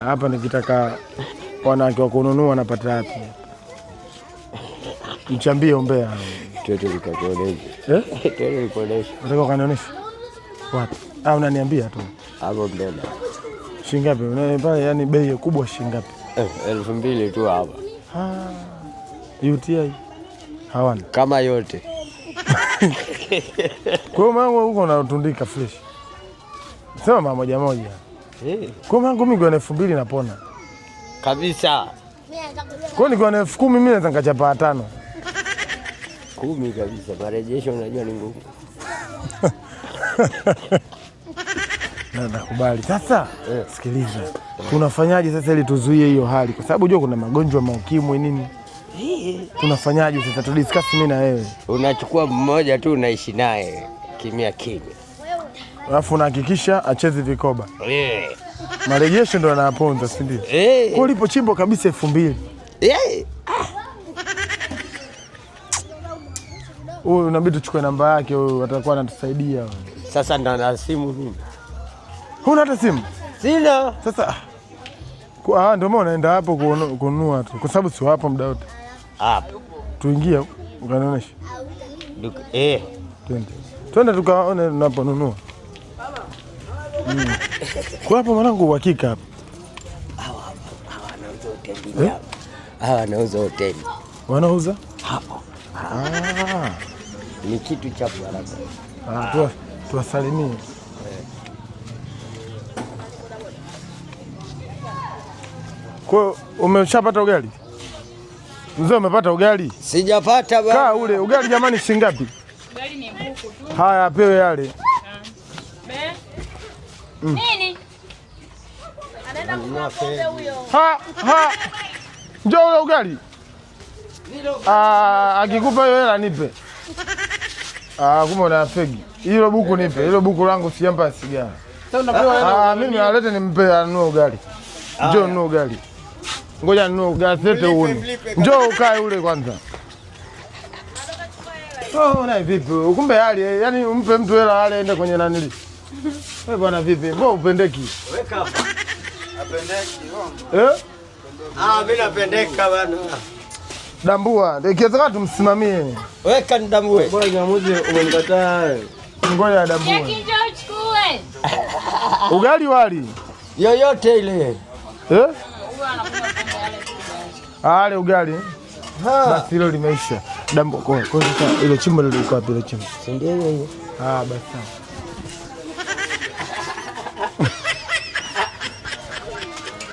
Hapa nikitaka wanawake wa kununua napata wapi? Mchambie umbea. Twende nikakuonesha. Twende nikuonesha. Unataka kanionyesha? Wapi? Unaniambia tu. Hapo mbele. Shilingi ngapi? Unanipa yani bei kubwa shilingi ngapi? 2,000 tu hapa. UTI hawana kama yote. Kwa mangu huko unatundika fresh. Sema mara moja moja. Kwa mangu mimi kwa 2,000 napona. Kabisa. Kwa ni kwa 10,000 mimi naweza nikachapa 5. 10 kabisa. Marejesho unajua ni ngumu. Na nakubali. Sasa sikiliza. Tunafanyaje sasa ili tuzuie hiyo hali? Kwa sababu unajua kuna magonjwa maukimwi nini? Tunafanyaje sasa? Tudiscuss mimi na wewe. Unachukua mmoja tu unaishi naye kimya kimya. Alafu unahakikisha acheze vikoba. Marejesho ndo anaponza, si ndio? Kwa ulipo chimbo kabisa 2,000. Huyu unabidi tuchukue namba yake, huyu atakuwa anatusaidia. Sasa ndo na simu mimi. Huna hata simu? Sina. Sasa ndio maana unaenda hapo kununua tu. Kwa sababu si hapo muda wote. Hapo. Tuingie ukanionyesha. Twende tukaone tunaponunua. Kwa hapo mwanangu uhakika hapa. Hawa wanauza hoteli. Hawa wanauza hoteli. Wanauza? Hapo. Ni kitu cha baraka. Tuwasalimie. Kwa umeshapata ugali? Mzee umepata ugali? Sijapata baba. Kaa ule ugali jamani shilingi ngapi? Ugali ni buku tu. Haya pewe yale. Nini? Anaenda kununua pombe huyo. Njoo ule ugali. Akikupa hiyo hela nipe. Kumbe una fegi. Hilo buku nipe. Hilo buku langu siampa sigara. Sasa unapewa hela. Mimi alete nimpe anunue ugali. Njoo nunue ugali. Ngoja nunue ugali sete uni. Njoo ukae ule kwanza. Na vipi? Kumbe hali yani umpe mtu hela hali aende kwenye nanili. Wewe bwana vipi? Mbona upendeki? Weka hapo. Napendeki wewe. Mimi napendeka bwana. Dambua, ikiwezekana tumsimamie. Weka nidambue. Bora nyamuzi umemkataa. Ngoja dambue. Njoo chukue. Ugali wali. Yoyote ile. Ale ugali. Basi hilo limeisha. Dambo kwa sasa ile chimbo lilikuwa pale chimbo. Si ndio hiyo? Basi.